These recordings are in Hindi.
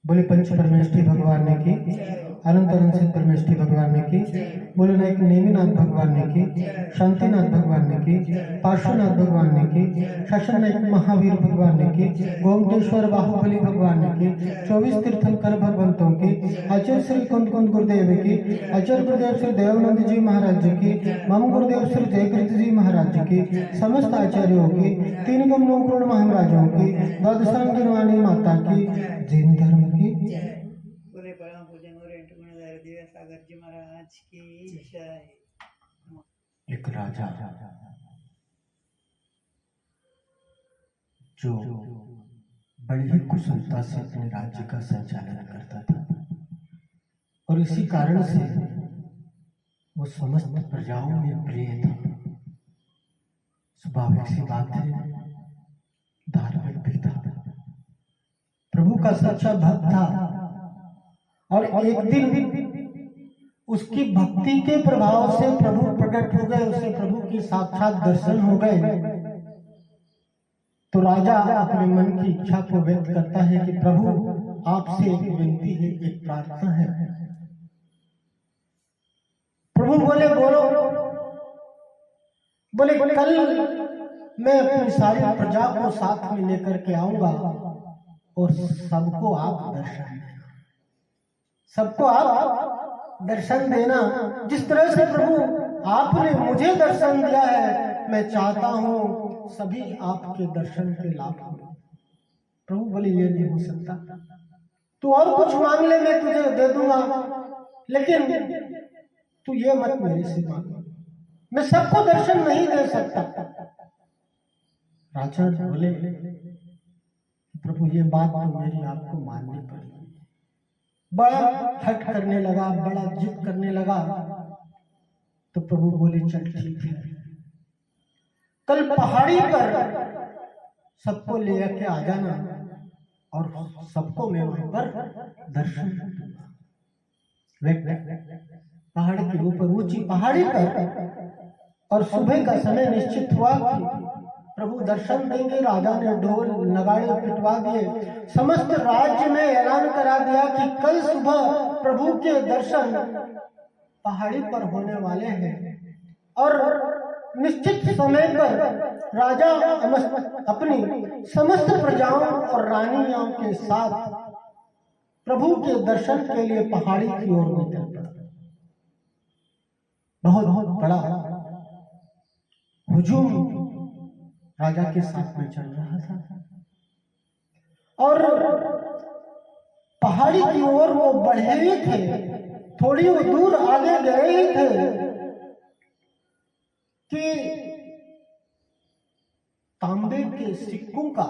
बोले पंच परमेष्ठी भगवान ने की, अनंत अनंत सिद्ध परमेष्ठी भगवान ने की, बोले नायक नेमिनाथ भगवान ने की, शांतिनाथ भगवान ने की, पार्श्वनाथ भगवान ने की, शासन नायक महावीर भगवान ने की, गोमटेश्वर बाहुबली भगवान ने की, 24 तीर्थंकर भगवंतों की, आचार्य श्री कुंद कुंद गुरुदेव की, आचार्य गुरुदेव श्री देवानंद जी महाराज जी की, मम गुरुदेव श्री जयकृत जी महाराज जी की, समस्त आचार्यों की, तीन गुण करोड़ महाराजों की, द्वादशांगिनी माता की, जैन धर्म की, पूरे परम पूजन ओरिएंट गुणधारी दिव्य सागर जी महाराज की जय। एक राजा जो बड़ी ही कुशलता से अपने राज्य का संचालन करता था और इसी कारण से वो समस्त प्रजाओं में प्रिय था। स्वाभाविक सी बात है, धार्मिक भी था, प्रभु का सच्चा भक्त था। और एक दिन उसकी भक्ति के प्रभाव से प्रभु प्रकट हो गए, उसे प्रभु की साक्षात दर्शन हो गए। तो राजा अपने मन की इच्छा को व्यक्त करता है कि प्रभु आपसे एक विनती है, एक प्रार्थना है। प्रभु बोले बोलो। बोले कल मैं अपनी सारी प्रजा को साथ में लेकर के आऊंगा और सबको आप दर्शन देना, सबको आप दर्शन देना। जिस तरह से प्रभु आपने मुझे दर्शन दिया है, मैं चाहता हूं सभी आपके दर्शन के लाभ हो। प्रभु बोले ये नहीं हो सकता, तू और कुछ मांग ले, मैं तुझे दे दूंगा, लेकिन तू ये मत मेरे से मांग, मैं सबको दर्शन नहीं दे सकता। राजा बोले प्रभु ये बात तो मेरी आपको माननी पड़ेगी। बड़ा हट करने लगा, बड़ा जिद करने लगा। तो प्रभु बोले चल ठीक है, कल पहाड़ी पर सबको ले आके आ जाना और सबको मैं वहां पर दर्शन दूंगा। पहाड़ के ऊपर ऊंची पहाड़ी पर, और सुबह का समय निश्चित हुआ कि प्रभु दर्शन देंगे। राजा ने ढोल नगाड़े पिटवा दिए, समस्त राज्य में ऐलान करा दिया कि कल सुबह प्रभु के दर्शन पहाड़ी पर होने वाले हैं। और निश्चित समय पर राजा अपनी समस्त प्रजाओं और रानियों के साथ प्रभु के दर्शन के लिए पहाड़ी की ओर निकल पड़ा। बहुत बहुत बड़ा हुजूम राजा के साथ में चल रहा था और पहाड़ी की ओर वो बढ़े ही थे, थोड़ी दूर आगे गए ही थे कि तांबे के सिक्कों का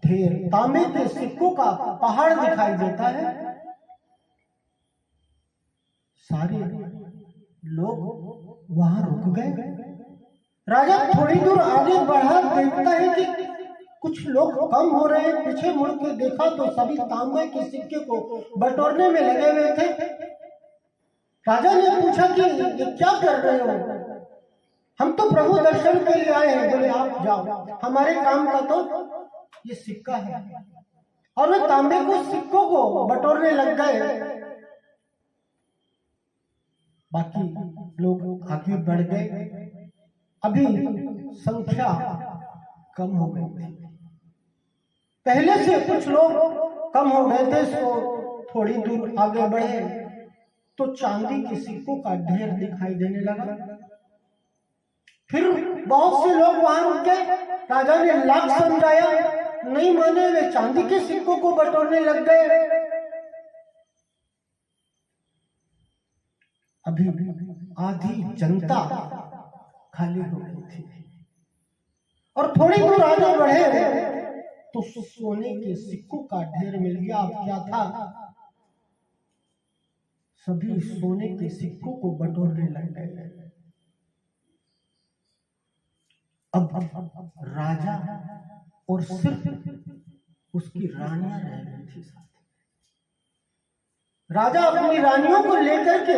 ढेर, तांबे के सिक्कों का पहाड़ दिखाई देता है। सारे लोग वहां रुक गए। राजा थोड़ी दूर आगे बढ़ा, देखता है कि कुछ लोग कम हो रहे हैं। पीछे मुड़ के देखा तो सभी तांबे के सिक्के को बटोरने में लगे हुए थे। राजा ने पूछा कि ये क्या कर रहे हो? हम तो प्रभु दर्शन के लिए आए हैं। बोले आप जाओ, हमारे काम का तो ये सिक्का है। और वे तांबे को सिक्कों को बटोरने लग गए। बाकी लोग आगे बढ़ गए। अभी संख्या कम हो गई थी, पहले से कुछ लोग कम हो गए थे। सो थोड़ी दूर आगे बढ़े तो चांदी के सिक्कों का ढेर दिखाई देने लगा। फिर बहुत से लोग वहां रुक गए। राजा ने लाख समझाया, नहीं माने, वे चांदी के सिक्कों को बटोरने लग गए। अभी आधी जनता खाली हो गई थी और थोड़ी दूर आगे बढ़े तो सोने के सिक्कों का ढेर मिल गया। अब क्या था, सभी सोने के सिक्कों को बटोरने लग गए। अब राजा और सिर्फ उसकी रानियां रह गई थी साथ। राजा अपनी रानियों को लेकर के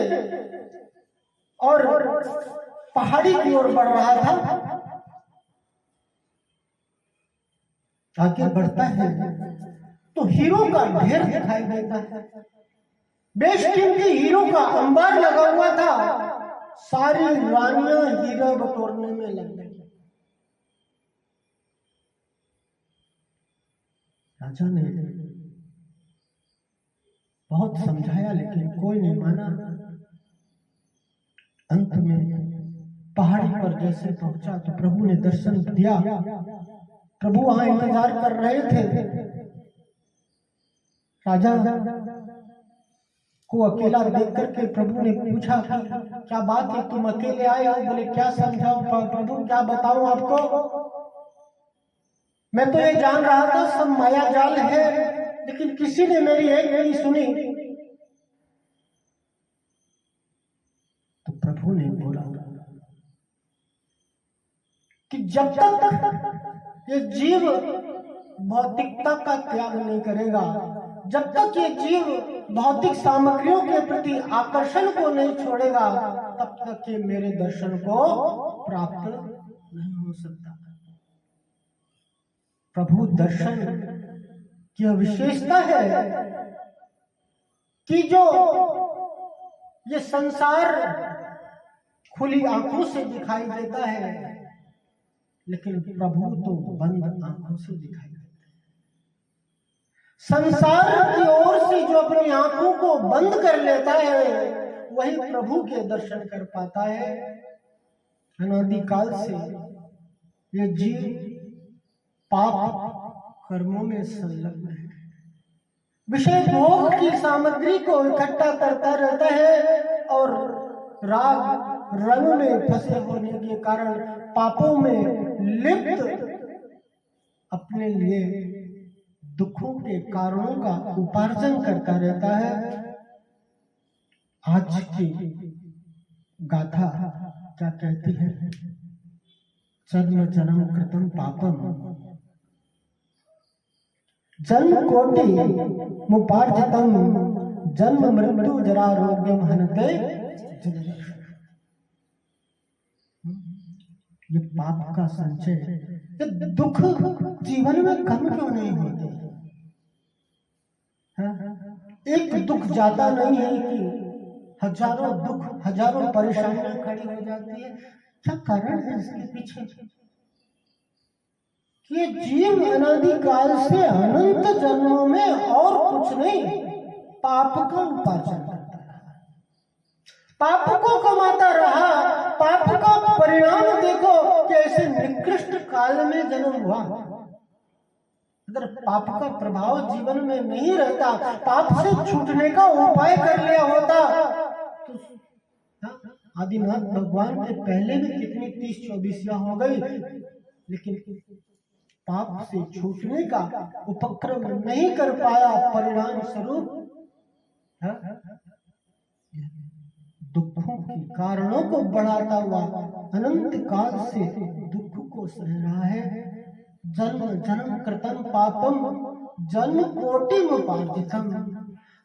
और पहाड़ी की ओर बढ़ रहा था। आगे बढ़ता है तो हीरो का ढेर दिखाई देता है। बेशकीमती हीरो का अंबार लगा हुआ था, सारी रानियां हीरा बटोरने में लग गई। राजा ने बहुत समझाया लेकिन कोई नहीं माना। अंत में पहाड़ी पर जैसे पहुंचा तो प्रभु ने दर्शन दिया। प्रभु वहां इंतजार कर रहे थे। राजा को अकेला देख करके प्रभु ने पूछा कि क्या बात है, तुम अकेले आए हो? बोले क्या समझाऊं प्रभु, क्या बताऊं आपको? मैं तो ये जान रहा था सब माया जाल है, लेकिन किसी ने मेरी एक नहीं सुनी। तो प्रभु ने बोला कि जब तक ये जीव भौतिकता का त्याग नहीं करेगा, जब तक ये जीव भौतिक सामग्रियों के प्रति आकर्षण को नहीं छोड़ेगा, तब तक ये मेरे दर्शन को प्राप्त नहीं हो सकता। प्रभु दर्शन की विशेषता है कि जो ये संसार खुली आंखों से दिखाई देता है, लेकिन प्रभु तो बंद आंखों से दिखाई देता है। संसार की ओर से जो अपनी आंखों को बंद कर लेता है, वही प्रभु के दर्शन कर पाता है। अनादिकाल से ये जीव पाप कर्मों में संलग्न है, विषय भोग की सामग्री को इकट्ठा करता रहता है और राग रंग में फंसे होने के कारण पापों में लिप्त अपने लिए दुखों के कारणों का उपार्जन करता रहता है। आज की गाथा क्या कहती है? जन्म जन्म कृतम पापम जन्म कोटि मुपार्जितम जन्म मृत्यु जरा रोग्यम हनते। ये पाप का संचय, ये दुख जीवन में कम क्यों नहीं होते? एक दुख जाता नहीं है कि हजारों दुख, हजारों परेशानियां खड़ी हो जाती है। क्या कारण है इसके पीछे? ये जीव अनादिकाल से अनंत जन्मों में और कुछ नहीं, पाप का उपार्जन करता रहा, पाप को कमाता रहा। पाप का परिणाम देखो कि ऐसे निकृष्ट काल में जन्म हुआ। अगर पाप का प्रभाव जीवन में नहीं रहता, पाप से छूटने का उपाय कर लिया होता तो आदिनाथ भगवान के पहले भी कितनी 30-24 हो गई, लेकिन पाप से छूटने का उपक्रम नहीं कर पाया। परिणाम स्वरूप दुखों के कारणों को बढ़ाता हुआ अनंत काल से दुख को सह रहा है। जन्म जन्म कृतम पापम जन्म कोटि मुपार्जितम,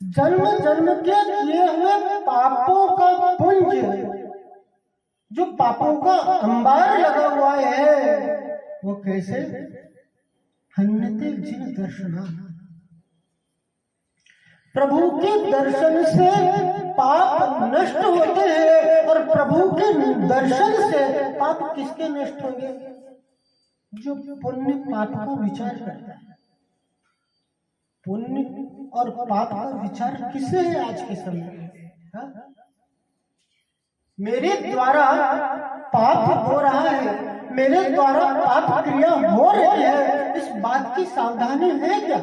जन्म जन्म के किए हुए पापों का पुंज, जो पापों का अंबार लगा हुआ है, वो कैसे? हन्नते जिन दर्शना, प्रभु के दर्शन से पाप नष्ट होते हैं। और प्रभु के दर्शन से पाप किसके नष्ट होंगे? जो पुण्य पाप का विचार करता है। पुण्य और पाप का विचार किसे है आज के समय में? मेरे द्वारा पाप हो रहा है, मेरे द्वारा पाप क्रिया हो रही है, इस बात की सावधानी है क्या?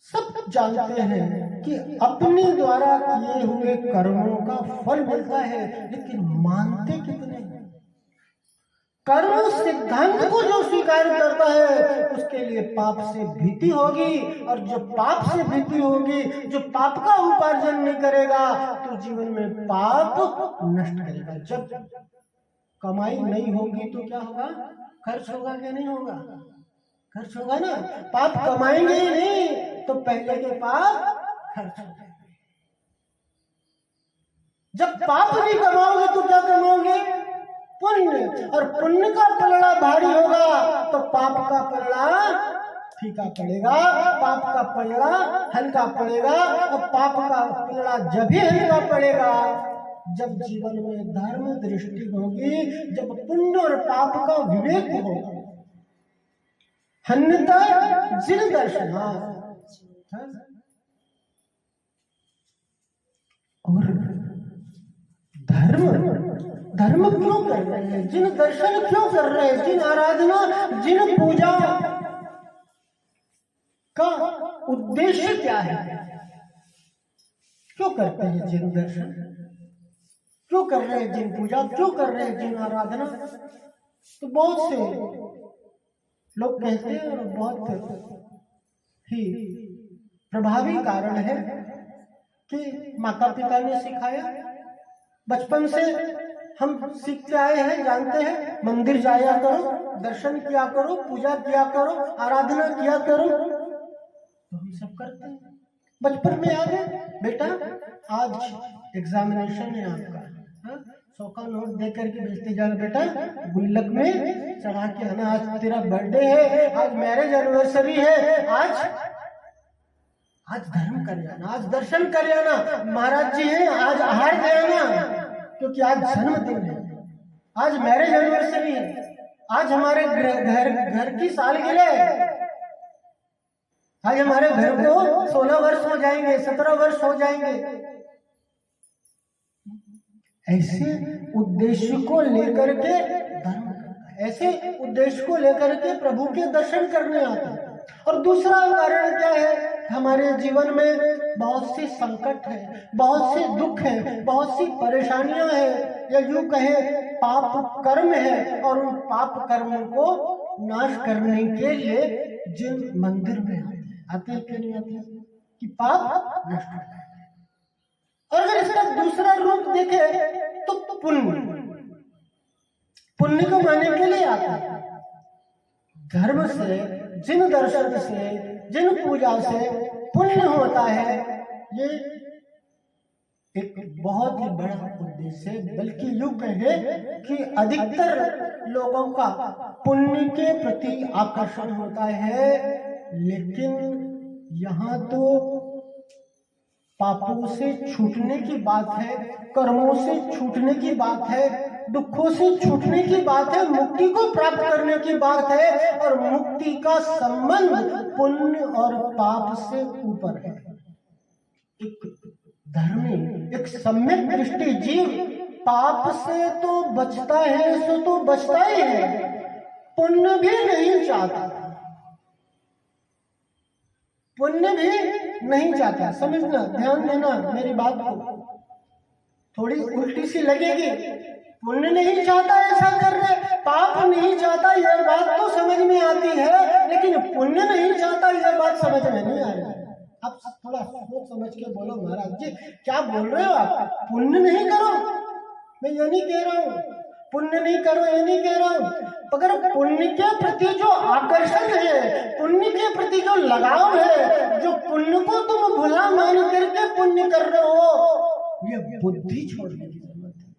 सब जानते हैं कि अपने द्वारा किए हुए कर्मों का फल मिलता है, लेकिन मानते कितने हैं? कर्म सिद्धांत को जो स्वीकार करता है उसके लिए पाप से भीति होगी, और जो पाप से भीति होगी, जो पाप का उपार्जन नहीं करेगा, तो जीवन में पाप नष्ट करेगा। जब कमाई नहीं होगी तो क्या होगा? खर्च होगा क्या नहीं होगा? खर्च होगा ना। पाप कमाएंगे ही नहीं तो पहले के पाप खर्च हो जाएंगे। जब पाप नहीं कमाओगे तो क्या कमाओगे? पुण्य, और पुण्य का पलड़ा भारी होगा तो पाप का पलड़ा फीका पड़ेगा, पाप का पलड़ा हल्का पड़ेगा। और पाप का पलड़ा जब ही हल्का पड़ेगा जब जीवन में धर्म दृष्टि होगी, जब पुण्य और पाप का विवेक होगा। हन्यता जिन दर्शना, और धर्म, धर्म क्यों कर रहे हैं, जिन दर्शन क्यों कर रहे हैं, जिन आराधना, जिन पूजा का उद्देश्य क्या है, क्यों करते हैं जिन दर्शन, क्यों कर रहे हैं जिन पूजा, क्यों कर रहे हैं जिन आराधना। तो बहुत से लोग कहते हैं और बहुत ही प्रभावी कारण है कि माता पिता ने सिखाया, बचपन से हम सीखते आए हैं, जानते हैं, मंदिर जाया करो, दर्शन किया करो, पूजा किया करो, आराधना किया करो, तो हम सब करते हैं। बचपन में याद है बेटा आज एग्जामिनेशन है आपका, 100 का नोट दे करके भेजते जाना, बेटा गुल्लक में चढ़ा के आना, आज तेरा बर्थडे है, आज मैरिज एनिवर्सरी है, आज धर्म कर जाना, आज दर्शन कर जाना, महाराज जी हैं आज आहार दे आना, क्योंकि आज जन्मदिन है, आज मैरिज एनिवर्सरी है, आज हमारे घर की सालगिरह है, आज हमारे घर को 16 वर्ष हो जाएंगे, 17 वर्ष हो जाएंगे। ऐसे उद्देश्य को लेकर के धर्म करता है, ऐसे उद्देश्य को लेकर के प्रभु के दर्शन करने आता है। और दूसरा कारण क्या है, हमारे जीवन में बहुत सी संकट है, बहुत से दुख है, बहुत सी परेशानियां है, या यूं कहे पाप कर्म है, और उन पाप कर्म को नाश करने के लिए जिन मंदिर में आते हैं क्यों नहीं आते, कि पाप नष्ट हो जाए। और अगर इसका दूसरा रूप देखे तो पुण्य, पुण्य को मानने के लिए आता है। धर्म से, जिन दर्शन से, जिन पूजा से पुण्य होता है, ये एक बहुत ही बड़ा उद्देश्य है। बल्कि यूं कहे कि अधिकतर लोगों का पुण्य के प्रति आकर्षण होता है, लेकिन यहाँ तो पापों से छूटने की बात है, कर्मों से छूटने की बात है, दुखों से छूटने की बात है, मुक्ति को प्राप्त करने की बात है। और मुक्ति का संबंध पुण्य और पाप से ऊपर है। एक धर्मी, एक सम्यक दृष्टि जीव पाप से तो बचता है, सो तो बचता ही है, पुण्य भी नहीं चाहता, पुण्य भी नहीं चाहता। समझना, ध्यान देना मेरी बात को, थोड़ी उल्टी सी लगेगी। पुण्य नहीं चाहता ऐसा कर रहे, पाप नहीं चाहता, यह बात तो समझ में आती है, लेकिन पुण्य नहीं चाहता यह बात समझ में नहीं आ रही। आप थोड़ा सोच समझ के बोलो, महाराज जी क्या बोल रहे हो आप, पुण्य नहीं करो, मैं ये नहीं कह रहा हूँ, पुण्य नहीं करो ये नहीं कह रहा हूँ, मगर पुण्य के प्रति जो आकर्षण है, पुण्य के प्रति जो लगाव है, जो पुण्य को तुम भुला मान करके पुण्य कर रहे हो, ये बुद्धि छोड़ने की जरूरत है।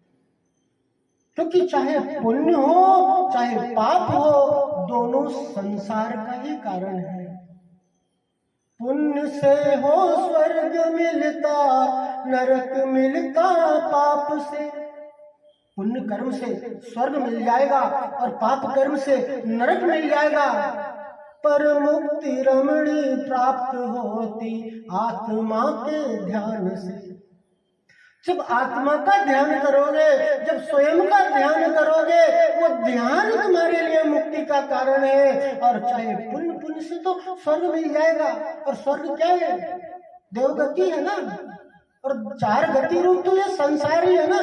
क्योंकि चाहे पुण्य हो चाहे पाप हो, दोनों संसार का ही कारण है। पुण्य से हो स्वर्ग मिलता, नरक मिलता पाप से। पुण्य कर्म से स्वर्ग मिल जाएगा और पाप कर्म से नरक मिल जाएगा। पर मुक्ति रमणी प्राप्त होती आत्मा के ध्यान से। जब आत्मा का ध्यान करोगे, जब स्वयं का ध्यान करोगे, वो ध्यान तुम्हारे लिए मुक्ति का कारण है। और चाहे पुण्य, पुण्य से तो स्वर्ग मिल जाएगा। और स्वर्ग क्या है? देवगति है ना, और 4 गति रूप तो ये संसार ही है ना।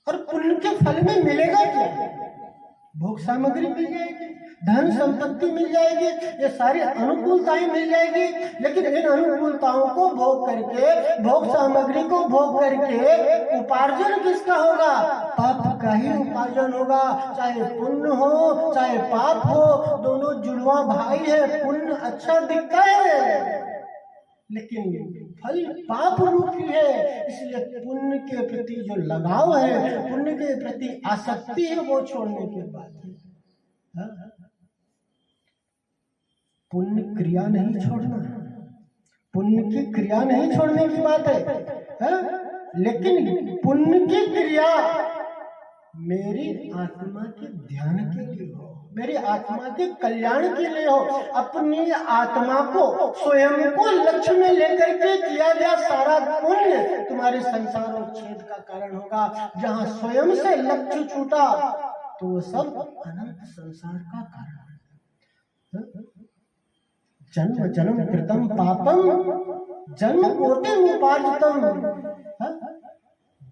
और पुण्य के फल में मिलेगा क्या? भोग सामग्री मिल जाएगी, धन संपत्ति मिल जाएगी, ये सारी अनुकूलताएं मिल जाएगी। लेकिन इन अनुकूलताओं को भोग करके, भोग सामग्री को भोग करके उपार्जन किसका होगा? पाप का ही उपार्जन होगा। चाहे पुण्य हो चाहे पाप हो, दोनों जुड़वा भाई है। पुण्य अच्छा दिखता है, लेकिन फल पाप रूपी है, इसलिए पुण्य के प्रति जो लगाव है, पुण्य के प्रति आसक्ति है, वो छोड़ने के बाद पुण्य क्रिया नहीं छोड़ना, पुण्य की क्रिया नहीं छोड़ने की बात है, लेकिन पुण्य की क्रिया मेरी आत्मा के ध्यान के लिए हो, मेरी आत्मा के कल्याण के लिए हो। अपनी आत्मा को, स्वयं को लक्ष्य में लेकर के किया गया सारा पुण्य तुम्हारे संसार और छेद का कारण होगा। जहां स्वयं से लक्ष्य छूटा तो वो सब अनंत संसार का कारण है। जन्म जन्म कृतम पापम जन्म कोटि उपार्जितम,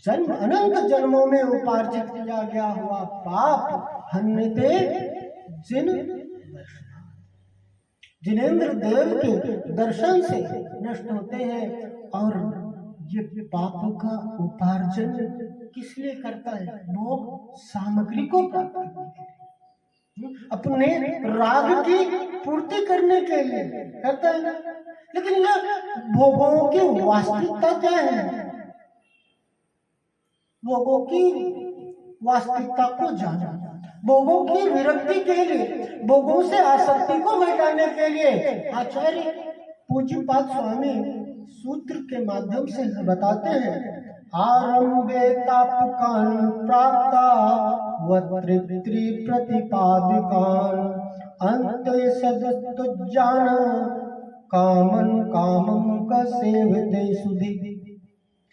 जन्म अनंत जन्मों में उपार्जित किया गया हुआ पाप हन्यते जिनेंद्र देव के दर्शन से नष्ट होते हैं। और ये पाप का उपार्जन किस लिए करता है? भोग सामग्री को प्राप्त करने के लिए, अपने राग की पूर्ति करने के लिए करता है। लेकिन यह भोगों की वास्तविकता क्या है? भोगों की वास्तविकता को जाना, भोगों की विरक्ति के लिए, भोगों से आसक्ति को घटाने के लिए आचार्य पूज्यपाद स्वामी सूत्र के माध्यम से बताते हैं, आरंभे तापकान प्राप्ता वत्रित्री प्रतिपादिकान अंते सदस्तुज्जान कामन कामम का सेवते सुधि।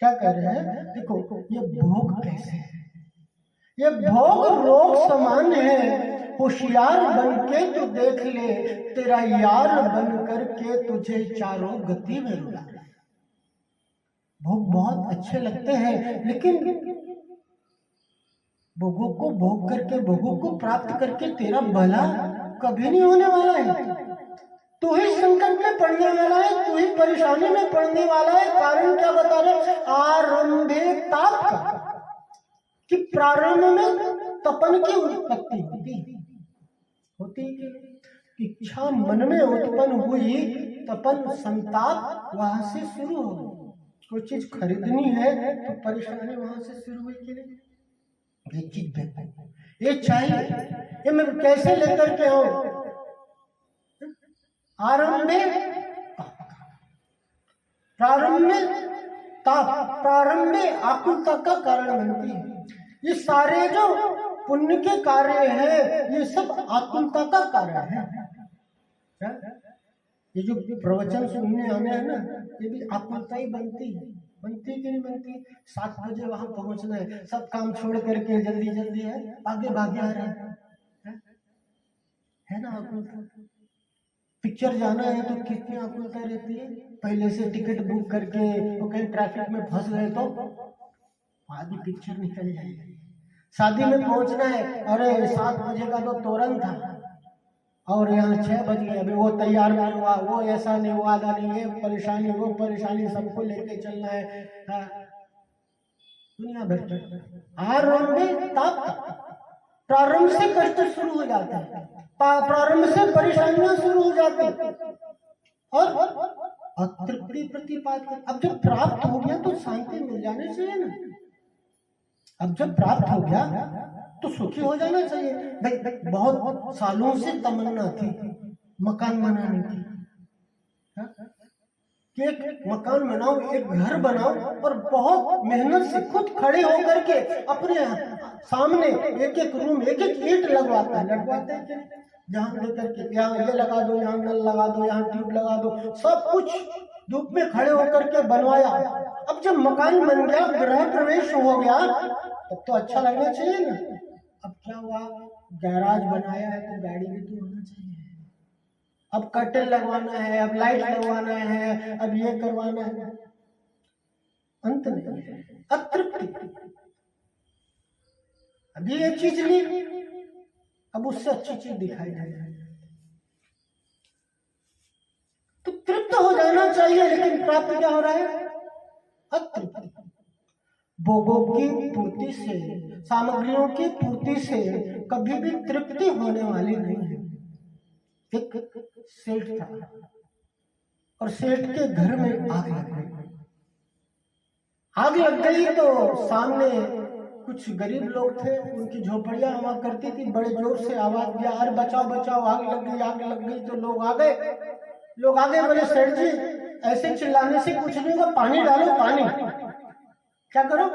क्या कह रहे हैं? देखो ये भोग कैसे है? ये भोग रोग समान है। होशियार बन के तू देख ले, तेरा यार बन करके तुझे चारों गति में रुला। भोग बहुत अच्छे लगते हैं, लेकिन भोगों को भोग करके, भोगों को प्राप्त करके तेरा भला कभी नहीं होने वाला है। तू ही संकट में पड़ने वाला है, तू ही परेशानी में पड़ने वाला है। कारण क्या बता रहे? आरंभे ताप का, कि प्रारंभ में तपन की उत्पत्ति होती कि इच्छा मन में उत्पन्न हुई, तपन संताप वहां से शुरू हो। कोई चीज खरीदनी है तो परेशानी वहां से शुरू हुई कि नहीं? ये चीज ये चाहिए, ये मैं कैसे लेकर के आऊं? आरंभ में प्रारंभ में ताप, प्रारंभ में आकुलता का कारण बनती है। ये सारे जो पुण्य के कार्य है, ये सब आकुलता का कारण है। ये जो प्रवचन सुनने आने हैं ना, ये भी आकुलता ही बनती है। बनती कि नहीं बनती? 7 बजे वहां पहुंचना है, सब काम छोड़ करके जल्दी जल्दी है, आगे भागे आ रहे है ना आकुलता। पिक्चर जाना है तो कितनी आकुलता रहती है। पहले से टिकट बुक करके, तो कहीं ट्रैफिक में फंस गए तो आधी पिक्चर निकल जाएगी। शादी में पहुंचना है, अरे 7 बजे का तो तोरण था और यहाँ 6 बज गए, अभी वो तैयार नहीं हुआ, वो ऐसा नहीं हुआ, आधा नहीं, ये परेशानी वो परेशानी, सबको लेके चलना है। दुनिया भर आरंभ ताप, प्रारंभ से कष्ट शुरू हो जाता है, प्रारंभ से परेशानियां शुरू हो जाती और अतृप्ति प्रतिपाद। अब जब प्राप्त हो गया तो शांति मिल जानी चाहिए ना। अब जब प्राप्त हो गया तो सुखी हो जाना चाहिए। भाई बहुत सालों से तमन्ना थी मकान बनाने की, कि एक मकान बनाओ, एक घर बनाओ, और बहुत मेहनत से खुद खड़े होकर के अपने सामने एक एक रूम, एक एक ईंट लगवाते हैं, जहाँ लेकर के यहाँ ये लगा दो, यहाँ नल लगा दो, यहाँ ट्यूब लगा दो, सब कुछ धूप में खड़े होकर के बनवाया। अब जब मकान बन गया, गृह प्रवेश हो गया, तब तो अच्छा लगना चाहिए ना। अब क्या हुआ? गैराज बनाया है तो गाड़ी भी तो होना चाहिए। अब कर्टेन लगवाना है, अब लाइट लगवाना है, अब ये करवाना है, अंत नहीं है। अतृप्ति, अभी एक चीज ली, अब उससे अच्छी चीज दिखाई दे रही है, तो तृप्त हो जाना चाहिए। लेकिन प्राप्त क्या हो रहा है? अतृप्ति। भोगों की पूर्ति से, सामग्रियों की पूर्ति से कभी भी तृप्ति होने वाली नहीं है। एक सेठ था, और सेठ के घर में आग लग गई। आग लग गई तो सामने कुछ गरीब लोग थे, उनकी झोपड़ियां हुआ करती थी। बड़े जोर से आवाज दिया, अरे बचाओ बचाओ, आग लग गई आग लग गई। तो लोग आ गए, बोले सेठ जी ऐसे चिल्लाने से कुछ नहीं होगा, पानी डालो पानी। क्या करो?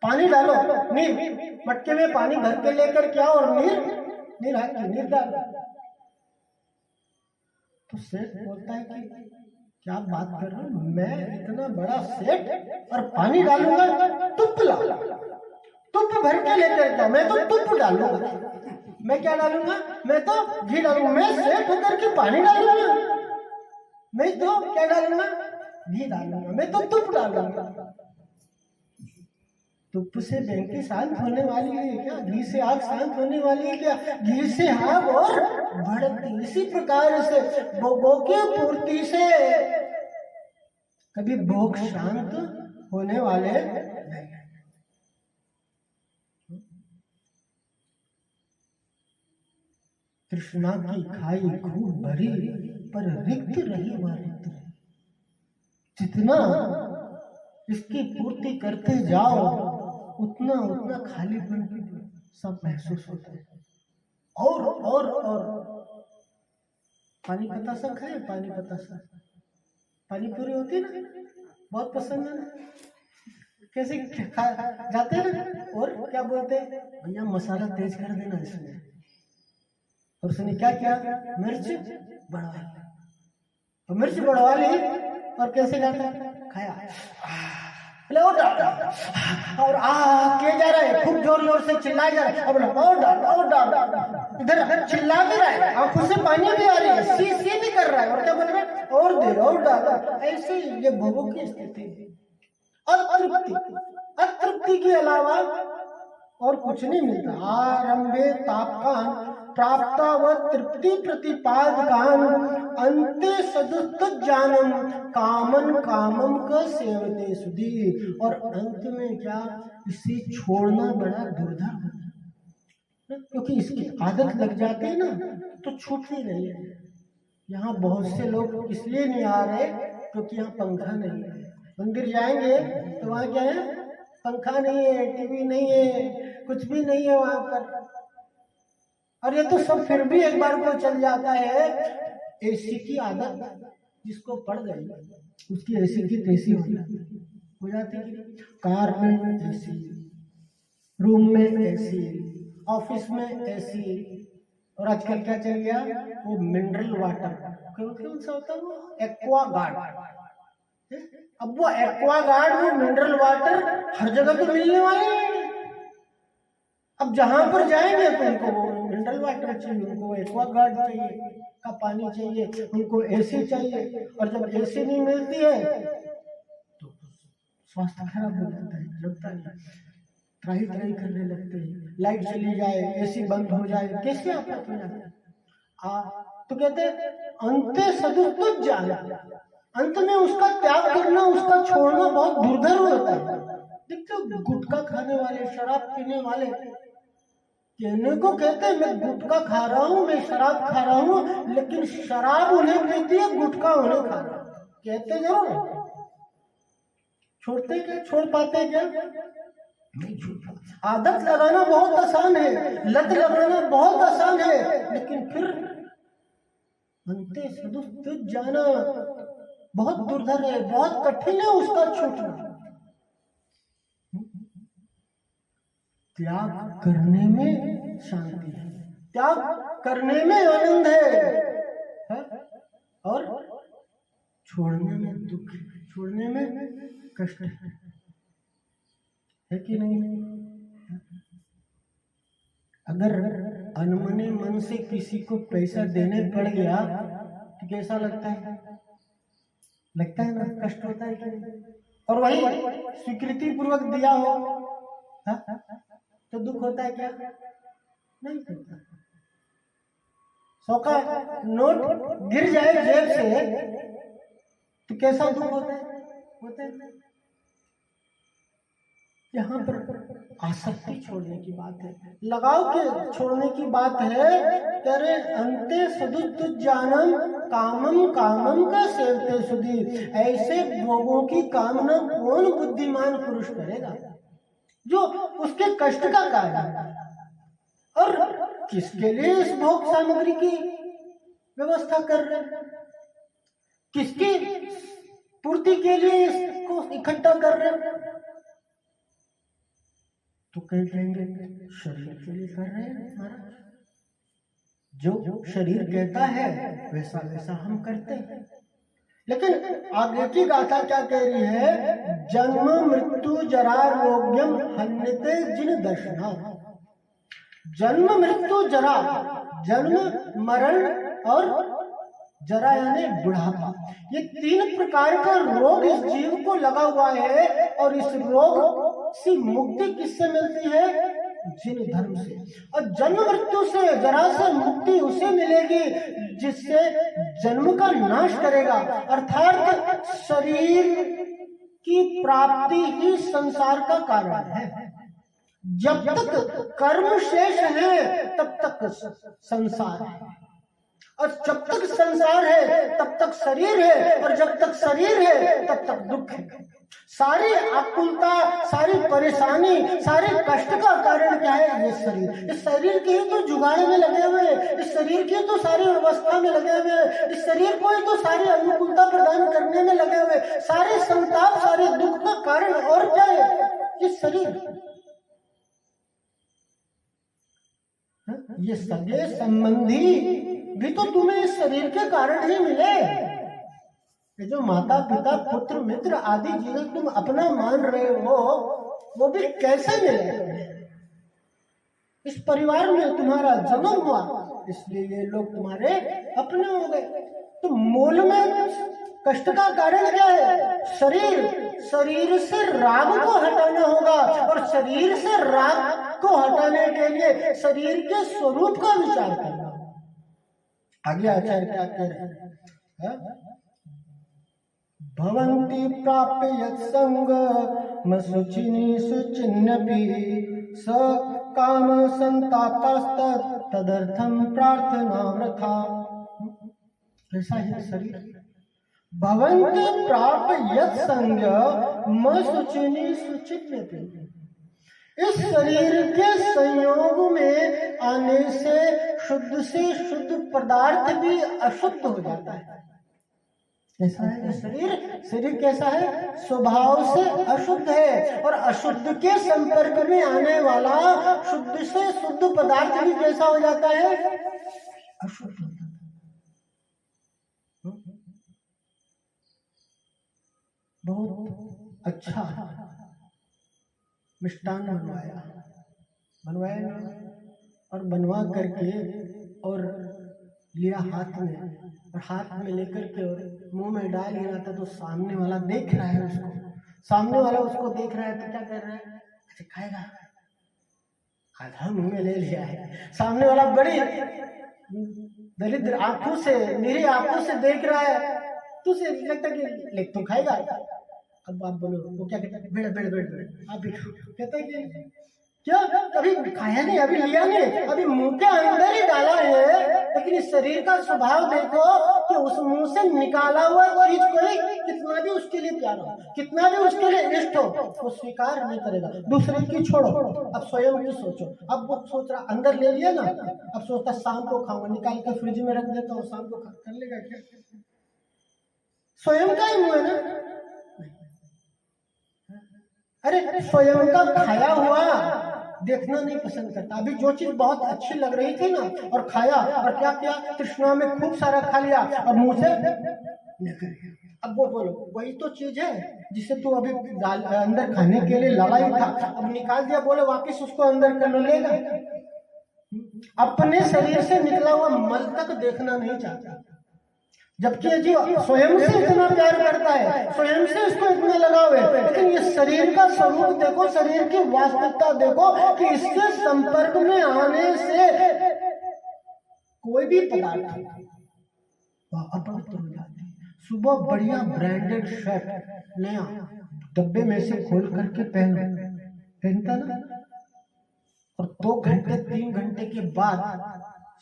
पानी डालो, नीर मटके में पानी भर के लेकर क्या, और नीर डालो। तो सेठ बोलता है कि क्या बात कर रहे हो, मैं इतना बड़ा सेठ और पानी डालूंगा? तुप भर के लेकर क्या, मैं तो तुप डालूंगा। मैं क्या डालूंगा? मैं तो घी डालूंगा। मैं सेठ होकर के पानी डालूंगा? मैं तो क्या डालूंगा? घी डालूंगा। मैं तो तुप डालूंगा। तुप से बेंकी शांत होने वाली है क्या? घी से आग शांत होने वाली है क्या? घी से आग और बढ़ती। इसी प्रकार से भोगों की पूर्ति से कभी भोग शांत होने वाले नहीं। तृष्णा की खाई खूब भरी, पर रिक्त रही वह रिक्त रही। जितना इसकी पूर्ति करते जाओ उतना उतना खालीपन सब महसूस होता है। और पानी बतासा खाए, पानी बतासा, पानी पूरी होती है ना, बहुत पसंद है ना, कैसे जाते हैं ना। और क्या बोलते हैं, भैया मसाला तेज कर देना इसमें। और उसने क्या किया, मिर्च बढ़वा ली। तो मिर्च बढ़वा ली और कैसे जाता खाया, और किए जा रहा है, खूब जोर जोर से चिल्लाया जा रहा है, और डाल इधर चिल्ला भी रहा है, आंखों से पानी भी आ रही है, सी भी कर रहा है, और क्या बोल रहा है, और दे और डाल। ऐसे ये भोगों की स्थिति, अतृप्ति के अलावा और कुछ नहीं मिलता। आरंभे तापकान प्राप्ता व तृप्ति प्रतिपादकान अंते सदुत्त जानम कामन कामम का सेवते सुधी। और अंत में क्या, इसे छोड़ना बड़ा दुर्धर होता है, क्योंकि इसकी आदत लग जाती है ना तो छूटती नहीं है। यहाँ बहुत से लोग इसलिए नहीं आ रहे क्योंकि यहाँ पंखा नहीं है। मंदिर जाएंगे तो वहाँ क्या है, पंखा नहीं है, टीवी नहीं है, कुछ भी नहीं है वहां पर। और ये तो सब फिर भी एक बार को चल जाता है। एसी की आदत जिसको पड़ गई उसकी एसी की तैसी हो जाती है। कार में एसी, रूम में एसी, ऑफिस में एसी, और आजकल क्या चल गया, वो मिनरल वाटर, कौन सा होता है वो, एक्वा गार्ड। अब वो एक्वा गार्ड, वो मिनरल वाटर हर जगह तो मिलने वाले हैं। अब जहां पर जाएंगे तो उनको वो मिनरल वाटर चाहिए, उनको एक्वा गार्ड चाहिए का पानी चाहिए, उनको एसी चाहिए। और जब एसी नहीं मिलती है तो स्वास्थ्य खराब हो जाता है, लगता नहीं, त्राही करने लगते हैं। लाइट चली जाए, एसी बंद हो जाए, कैसे आपत्त हो जाता है। तो कहते हैं अंते सदुत्त जाना, अंत में उसका त्याग करना, उसका छोड़ना बहुत दुर्धर होता है। देखते गुटखा खाने वाले, शराब पीने वाले, कहने को कहते हैं मैं गुटखा खा रहा हूँ, मैं शराब खा रहा हूँ, लेकिन शराब उन्हें पीती है, गुटखा उन्हें खा रहा है। कहते जरूर, छोड़ते क्या, छोड़ पाते क्या, नहीं छोड़ पाते। आदत लगाना बहुत आसान है, लत लगाना बहुत आसान है, लेकिन फिर अंते सदुत्त जाना बहुत दुर्धर है, बहुत कठिन है उसका छूटना। त्याग करने में शांति है, त्याग करने में आनंद है? और छोड़ने में दुख, छोड़ने में कष्ट है कि नहीं? अगर अनमने मन से किसी को पैसा देने पड़ गया तो कैसा लगता है? लगता है ना, कष्ट होता है कि नहीं? और वही स्वीकृति पूर्वक दिया हो तो दुख होता है क्या? नहीं होता। 100 का नोट गिर जाए जेब से तो कैसा दुख होता है? होता है। यहाँ पर आसक्ति छोड़ने की बात है, लगाव के छोड़ने की बात है। तेरे अंते सदुत्त जानम कामम कामम का सेवते सुधी, ऐसे भोगों की कामना कौन बुद्धिमान पुरुष करेगा जो उसके कष्ट का कारण है। और किसके लिए इस भोग सामग्री की व्यवस्था कर रहे हैं, किसकी पूर्ति के लिए इसको इकट्ठा कर रहे हैं? तो कह देंगे शरीर के लिए कर रहे हैं महाराज, जो शरीर कहता है वैसा वैसा हम करते हैं। लेकिन आगे की गाथा क्या कह रही है? जन्म मृत्यु जरा रोग्यम हन्यते जिन दर्शना। जन्म मृत्यु जरा, जन्म मरण और जरा यानी बुढ़ापा, ये 3 प्रकार का रोग इस जीव को लगा हुआ है। और इस रोग से मुक्ति किससे मिलती है? जिन धर्म से। और जन्म मृत्यु से, जरा से मुक्ति उसे मिलेगी जिससे जन्म का नाश करेगा, अर्थात शरीर की प्राप्ति ही संसार का कारण है। जब तक कर्म शेष है तब तक संसार है, और जब तक संसार है तब तक शरीर है, और जब तक शरीर है तब तक दुख है। सारी आकुलता, सारी परेशानी, सारे कष्ट का कारण क्या है? ये शरीर। इस शरीर के ही तो जुगाड़ में लगे हुए, इस शरीर की तो सारी अवस्था में लगे हुए, इस शरीर को ही तो सारी अनुकूलता प्रदान करने में लगे हुए। सारे संताप, सारे दुख का कारण और क्या है? ये शरीर। ये सगे संबंधी भी तो तुम्हें इस शरीर के कारण ही मिले। ये जो माता पिता पुत्र मित्र आदि जिन्हें तुम अपना मान रहे हो, वो भी कैसे मिले? इस परिवार में तुम्हारा जन्म हुआ, इसलिए ये लोग तुम्हारे अपने हो गए। तो मूल में कष्ट का कारण क्या है? शरीर। शरीर से राग को हटाना होगा, और शरीर से राग को हटाने के लिए शरीर के स्वरूप का विचार करना। आगे आचार्य क्या कह रहे हैं? भवन्ति प्राप्य यत्संग मसुचिनी सुचिन्नपि स काम संतापस्तत् तदर्थम प्रार्थना वृथा। ऐसा है शरीर। भवन्ति प्राप्य यत्संग मसुचिनी सुचिन्नपि, इस शरीर के संयोग में आने से शुद्ध पदार्थ भी अशुद्ध हो जाता है। ऐसा है शरीर कैसा है? स्वभाव से अशुद्ध है, और अशुद्ध के संपर्क में आने वाला शुद्ध से शुद्ध पदार्थ भी कैसा हो जाता है? अशुद्ध हो जाता है। बहुत अच्छा मिष्टान बनवाया और बनवा करके और लिया हाथ में, और हाथ में लेकर के और मुंह में डाल ही रहा था। तो सामने वाला देख रहा है उसको, सामने वाला उसको देख रहा है, तो क्या कर रहा है? अच्छा खाएगा, आधा मुंह में ले लिया है। सामने वाला बड़ी दरिद्र आंखों से, मेरी आंखों से देख रहा है, तो उसे लगता कि ले तुम खाएगा। अब आप बोलो वो क्या कहता है? बेड़ आप भी कहता है कि क्या कभी खाया नहीं, अभी लिया नहीं, अभी मुंह के अंदर ही डाला है। लेकिन इस शरीर का स्वभाव देखो कि उस मुंह से निकाला हुआ चीज कोई कितना भी उसके लिए प्यारा हो, कितना भी उसके लिए इष्ट हो, वो स्वीकार नहीं करेगा। दूसरे की छोड़ो, अब स्वयं की सोचो। अब वो सोच रहा अंदर ले लिया ना, अब सोचता शाम को खाऊंगा, निकाल के फ्रिज में रख देता हूँ, शाम को कर लेगा क्या? स्वयं का ही मुंह है ना। अरे स्वयं का खाया हुआ देखना नहीं पसंद करता। अभी जो चीज बहुत अच्छी लग रही थी ना, और खाया, और क्या किया? तृष्णा में खूब सारा खा लिया और मुंह से निकल गया। अब वो बोलो वही तो चीज है जिसे तू अभी अंदर खाने के लिए लगा ही था, अब निकाल दिया, बोले वापिस उसको अंदर कर लेगा। अपने शरीर से निकला हुआ मल तक देखना नहीं चाहता, जबकि जी स्वयं से इतना प्यार करता है, स्वयं से इसको इतना लगाव है। लेकिन ये शरीर का स्वरूप देखो, शरीर की वास्तविकता देखो कि इसके संपर्क में आने से कोई भी पदार्थ अपवित्र हो जाती है। सुबह बढ़िया ब्रांडेड शर्ट नया डब्बे में से खोल करके पहनता ना, और 2 घंटे 3 घंटे के बाद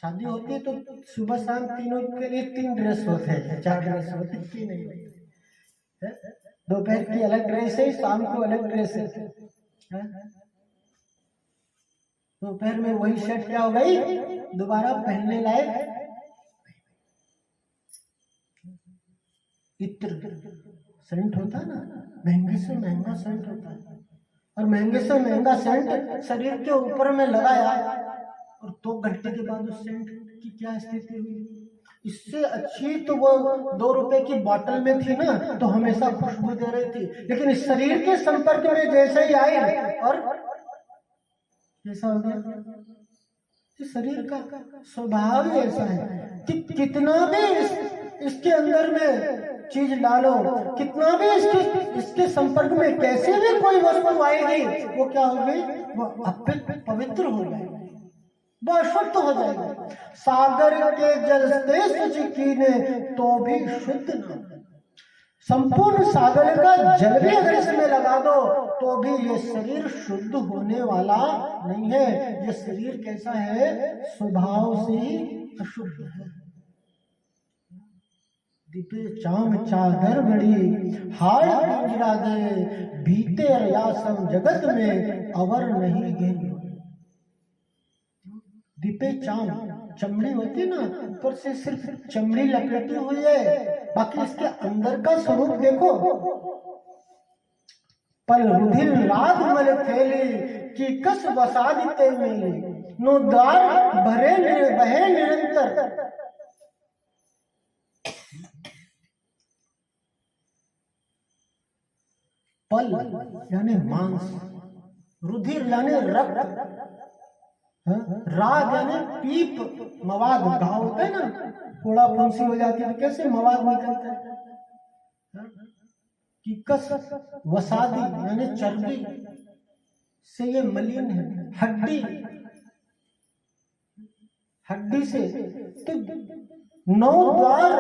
शादी होती है तो सुबह शाम तीनों के लिए 3 ड्रेस होते हैं, 4 ड्रेस होते हैं, 3 नहीं है? दोपहर की अलग ड्रेस है, शाम को अलग ड्रेस है। दोपहर में वही शर्ट क्या हो गई, दोबारा पहनने लायक। इत्र सेंट होता है ना, महंगे से महंगा सेंट होता है, और महंगे से महंगा सेंट शरीर के ऊपर में लगाया और 2 घंटे के बाद उस सेंट की क्या स्थिति हुई। इससे अच्छी तो वो 2 रुपए की बोतल में थी ना, तो हमेशा खुशबू दे रही थी, लेकिन इस शरीर के संपर्क में जैसे ही आई और कैसा हो गया। इस शरीर का स्वभाव ही ऐसा है कि कितना भी इसके अंदर में चीज डालो, कितना भी इसके संपर्क में कैसे भी कोई वस्तु आएगी, वो क्या होगी, वो पवित्र हो जाएगी, वो अशुद्ध हो जाएगी। सागर के जल से शुचि कीने तो भी शुद्ध न। संपूर्ण सागर का जल भी अगर इसमें लगा दो तो भी ये शरीर शुद्ध होने वाला नहीं है। ये शरीर कैसा है, स्वभाव से अशुद्ध है। दीपे चाम चादर बड़ी हाड़ पिंजरा दे, बीते अयासम जगत में अवर नहीं गिन। दीपे चाम, चमड़ी होती ना, ऊपर से सिर्फ चमड़ी लपेटी हुई है, बाकी इसके अंदर का स्वरूप देखो। पल रुधिर राग मल फैली कि कस बसादिते मेली, नो द्वार भरे बहे निरंतर। पल यानी मांस, रुधिर यानी रक्त, राग यानी पीप, मवाद घाव होता है ना, फोड़ा फुंसी हो जाती है तो कैसे मवाद निकलता है। कि कस वसादी यानी चर्बी से ये मलिन है। हड्डी, हड्डी से तो 9 द्वार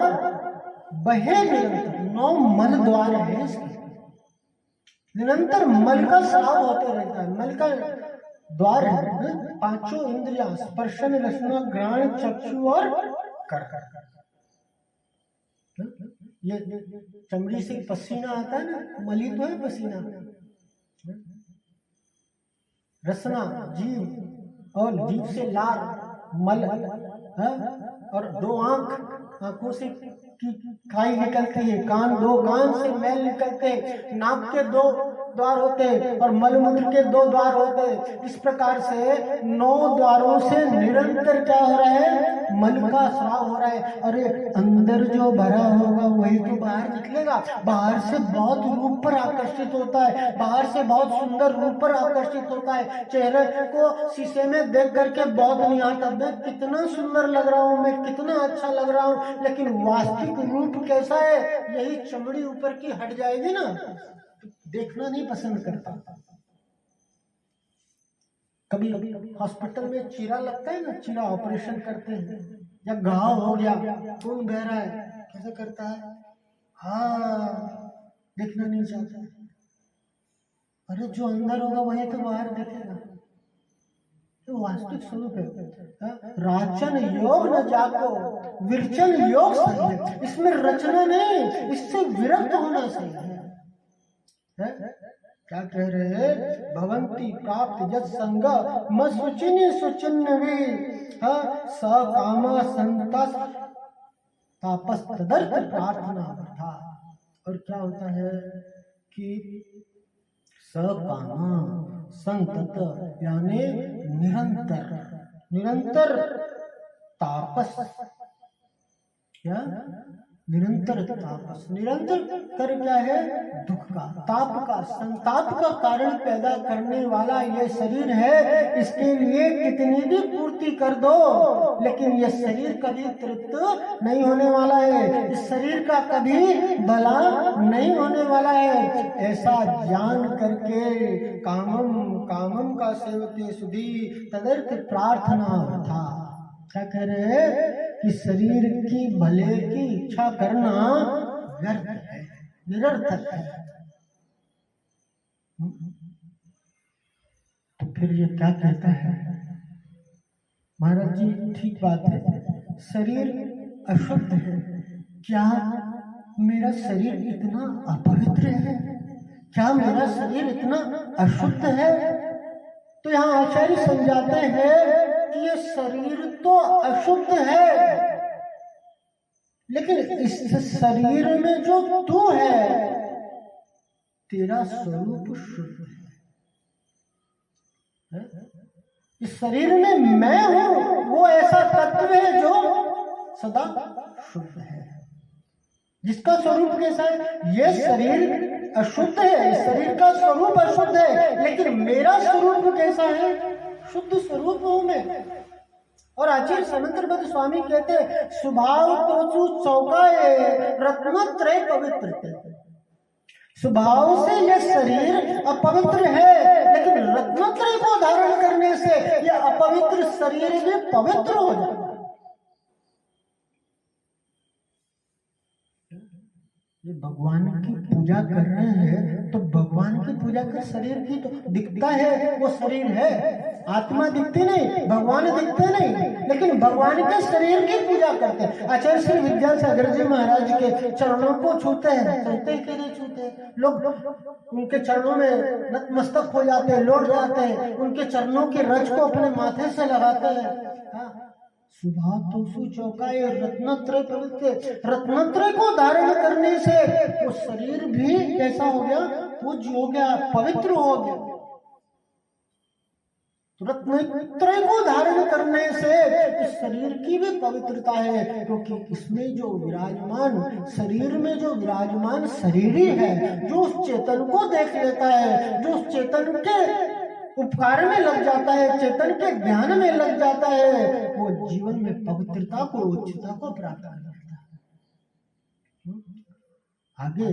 बहे निरंतर, 9 मल द्वार है इसके, निरंतर मल का स्राव होते रहता है। मल का द्वार है 5 इंद्रियां, स्पर्शन रसना घ्राण चक्षु और कर। ये चमड़ी से पसीना आता है ना, मली तो है पसीना। रसना जीव, और जीव से लार मल, और 2 आंख, आंखों से की काई निकलती है, कान 2 कान से मैल निकलते, नाक के 2 द्वार होते और मलमूत्र के 2 द्वार होते। इस प्रकार से 9 द्वारों से निरंतर क्या हो रहा है, मल का स्राव हो रहा है। अरे अंदर जो भरा होगा वही तो बाहर निकलेगा। बाहर से बहुत रूप पर आकर्षित होता है, बाहर से बहुत सुंदर रूप पर आकर्षित होता है। चेहरे को शीशे में देख करके बहुत नहीं आता, मैं कितना सुंदर लग रहा हूँ, मैं कितना अच्छा लग रहा हूँ, लेकिन वास्तविक रूप कैसा है, यही चमड़ी ऊपर की हट जाएगी ना, देखना नहीं पसंद करता। कभी हॉस्पिटल में चीरा लगता है ना, चीरा ऑपरेशन करते हैं, या घाव हो गया, खून बह रहा है, कैसे करता है, हाँ देखना नहीं चाहता। अरे जो अंदर होगा वही तो बाहर देखेगा, तो वास्तविक स्वरूप है। राचन योग न जाको विरचन योग सही है, इसमें रचना नहीं, इससे विरक्त होना सही है। क्या कह रहे हैं, भवंती प्राप्त जत संग मसुचिनी सुचिन्नवी स कामा संतस तापस तदर्थ प्रार्थना था। और क्या होता है कि स कामा संतत यानी निरंतर, निरंतर तापस, क्या निरंतर तापस, निरंतर कर क्या है, दुख का, ताप का, संताप का कारण पैदा करने वाला ये शरीर है। इसके लिए कितनी भी पूर्ति कर दो, लेकिन ये शरीर कभी तृप्त नहीं होने वाला है, इस शरीर का कभी भला नहीं होने वाला है। ऐसा जान करके कामम कामम का सेवते सुधी तदर्थ प्रार्थना था। क्या कह रहे हैं कि शरीर की भले की इच्छा करना व्यर्थ है, निरर्थक है। तो फिर ये क्या कहता है महाराज जी ठीक बात है, शरीर अशुद्ध है। क्या मेरा शरीर इतना अपवित्र है? क्या मेरा शरीर इतना अशुद्ध है? तो यहाँ आचार्य समझाते हैं कि ये शरीर तो अशुद्ध है, लेकिन इस शरीर में जो तू है, तेरा स्वरूप शुद्ध है। इस शरीर में मैं हूं, वो ऐसा तत्व है जो सदा शुद्ध है, जिसका स्वरूप कैसा है? ये शरीर अशुद्ध है, इस शरीर का स्वरूप अशुद्ध है, लेकिन मेरा स्वरूप कैसा है? शुद्ध स्वरूप हूं मैं। और आचार्य समंतरबद्ध स्वामी कहते हैं, स्वभाव तो चौकाए रत्नत्रय पवित्र थे। स्वभाव से यह शरीर अपवित्र है, लेकिन रत्नत्रय को धारण करने से यह अपवित्र शरीर भी पवित्र हो जाता है। ये भगवान की पूजा कर रहे हैं तो भगवान की पूजा कर शरीर की तो दिखता है, वो शरीर है, आत्मा दिखती नहीं, भगवान दिखते नहीं, लेकिन भगवान के शरीर की पूजा करते हैं। आचार्य श्री विद्यासागर जी महाराज के चरणों को छूते हैं, छूते के लिए छूते हैं लोग, उनके चरणों में नतमस्तक हो जाते हैं, लौट जाते हैं, उनके चरणों के रज को अपने माथे से लगाते हैं। स्वभाव तो सुचौकाए रत्नत्रय पवित्र, रत्नत्रय को धारण करने से वो शरीर भी कैसा हो गया? पूज्य हो गया, पवित्र हो गया। रत्नत्रय को धारण करने से इस शरीर की भी पवित्रता है, क्योंकि इसमें जो विराजमान, शरीर में जो विराजमान शरीरी है, जो उस चेतन को देख लेता है, जो उस चेतन के उपकार में लग जाता है, चेतन के ध्यान में लग जाता है, वो जीवन में पवित्रता को, उच्चता को प्राप्त कर लेता है। आगे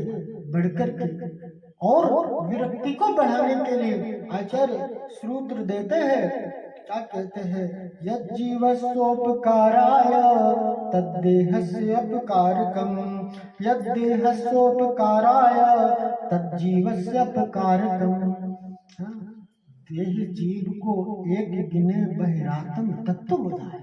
बढ़कर के और विरक्ति को बढ़ाने के लिए आचार्य सूत्र देते हैं, क्या कहते हैं? यज्जीवस्योपकाराय तद्देहस्य अपकारकम, यद्देहस्योपकाराय तज्जीवस्य अपकारकम। देह जीव को एक गिने बहिरात्म तत्व बताए।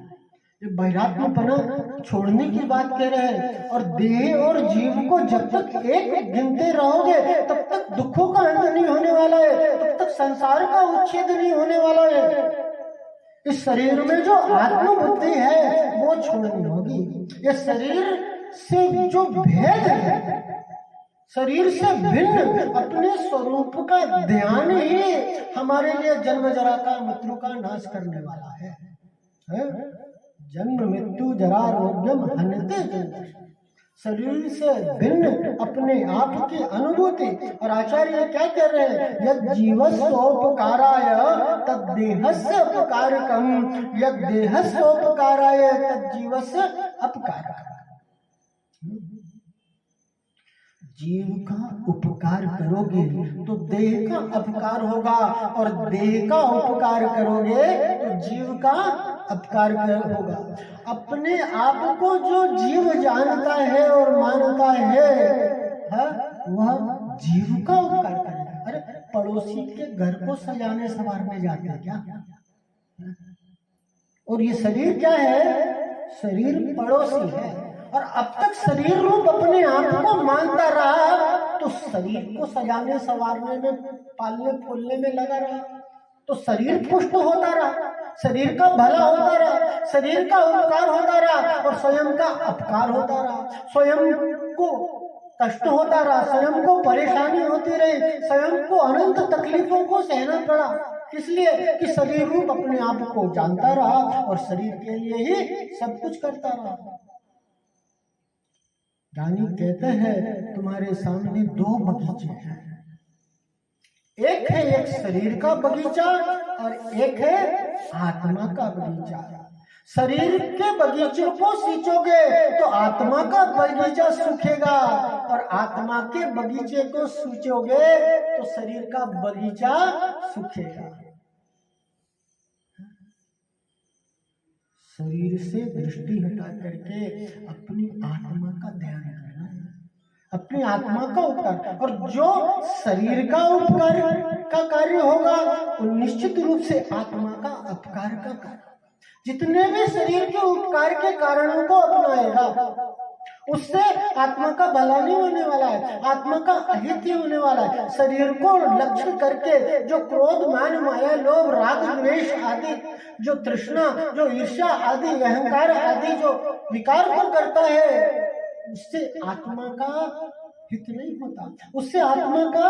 ये बहिरात्मपना छोड़ने की बात कह रहे हैं, और देह और जीव को जब तक एक गिनते रहोगे तब तक दुखों का अंत नहीं होने वाला है, तब तक संसार का उच्छेद नहीं होने वाला है। इस शरीर में जो आत्म बुद्धि है वो छोड़नी होगी। ये शरीर से जो भेद है, शरीर से भिन्न अपने स्वरूप का ध्यान ही हमारे लिए जन्म जरा का मृत्यु का नाश करने वाला है। जन्म मृत्यु जरा रोग्यम हन्यते जन्म, शरीर से भिन्न अपने आप की अनुभूति। और आचार्य क्या कह रहे हैं? यद जीवस्योपकाराय तद्देहस्य अपकारकम, यद देहस्योपकाराय तज्जीवस्य अपकारकम। जीव का उपकार करोगे तो देह का अपकार होगा, और देह का उपकार करोगे तो जीव का अपकार होगा। अपने आप को जो जीव जानता है और मानता है वह जीव का उपकार करेगा। अरे पड़ोसी के घर को सजाने संवारने जाते हैं क्या? और ये शरीर क्या है? शरीर पड़ोसी है, और अब तक शरीर रूप अपने आप को मानता रहा तो शरीर को सजाने संवारने में, पालने फूलने में लगा रहा, तो शरीर पुष्ट होता रहा, शरीर का भला होता रहा, शरीर का उपकार होता रहा, और स्वयं का अपकार होता रहा, स्वयं को कष्ट होता रहा, स्वयं को परेशानी होती रही, स्वयं को अनंत तकलीफों को सहना पड़ा। इसलिए कि शरीर रूप अपने आप को जानता रहा और शरीर के लिए ही सब कुछ करता रहा। ज्ञानी कहते हैं तुम्हारे सामने दो बगीचे हैं, एक है एक शरीर का बगीचा और एक है आत्मा का बगीचा। शरीर के बगीचे को सींचोगे तो आत्मा का बगीचा सूखेगा, और आत्मा के बगीचे को सींचोगे तो शरीर का बगीचा सूखेगा। शरीर से दृष्टि हटा करके अपनी आत्मा का ध्यान करना है, अपनी आत्मा का उपकार। और जो शरीर का उपकार का कार्य होगा वो निश्चित रूप से आत्मा का अपकार का कार्य। जितने भी शरीर के उपकार के कारणों को अपनाएगा उससे आत्मा का भला नहीं होने वाला है, आत्मा का अहित ही होने वाला है। शरीर को लक्ष्य करके जो क्रोध, मान, माया, लोभ, राग, द्वेष आदि, जो तृष्णा, जो ईर्ष्या आदि, अहंकार आदि जो विकार को करता है, उससे आत्मा का हित नहीं होता, उससे आत्मा का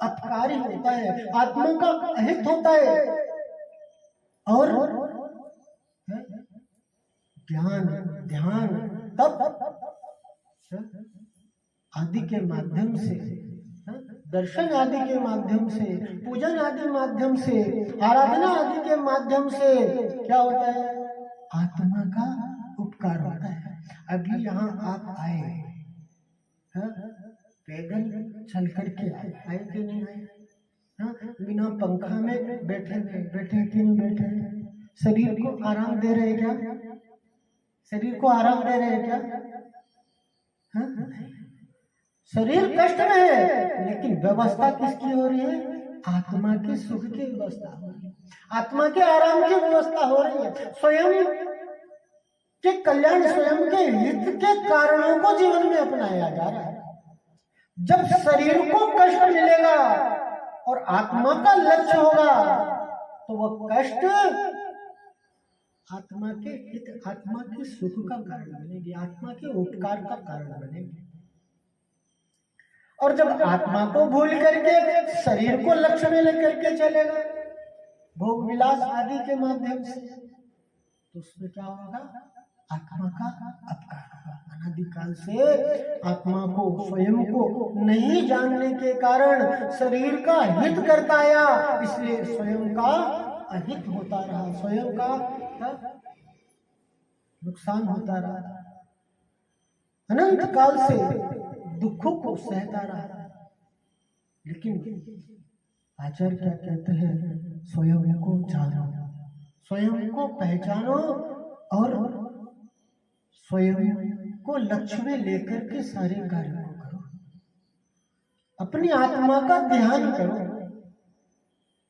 अपकार ही होता है, आत्मा का अहित होता है। और ध्यान ध्यान तप आदि के माध्यम से, दर्शन आदि के माध्यम से, पूजन आदि माध्यम से, आराधना आदि के माध्यम से क्या होता है? आत्मा का उपकार होता है। अभी यहाँ आप आए, पैदल चल करके आए कि नहीं आए? बिना पंखा में बैठे कि नहीं बैठे? शरीर को आराम दे रहे क्या? शरीर को आराम दे रहे क्या? शरीर कष्ट में है, लेकिन व्यवस्था किसकी हो रही है? आत्मा के सुख की व्यवस्था हो रही है, आत्मा के आराम की व्यवस्था हो रही है। स्वयं के कल्याण, स्वयं के हित के कारणों को जीवन में अपनाया जा रहा है। जब शरीर को कष्ट मिलेगा और आत्मा का लक्ष्य होगा तो वह कष्ट आत्मा के हित, आत्मा के सुख का कारण बनेगी, आत्मा के उपकार का कारण बनेगी। और जब आत्मा को भूल करके शरीर को लक्ष्य में लेकर के चलेगा भोग विलास आदि के माध्यम से, तो उसमें क्या होगा? आत्मा का अपकार होगा। अनादिकाल से आत्मा को, स्वयं को नहीं जानने के कारण शरीर का हित करता आया, इसलिए स्वयं का अहित होता रहा, स्वयं का नुकसान होता रहा, अनंत काल से दुखों को सहता रहा। लेकिन आचार्य क्या कहते हैं? स्वयं को जानो, स्वयं को पहचानो और स्वयं को लक्ष्य में लेकर के सारे कार्य को करो। अपनी आत्मा का ध्यान करो।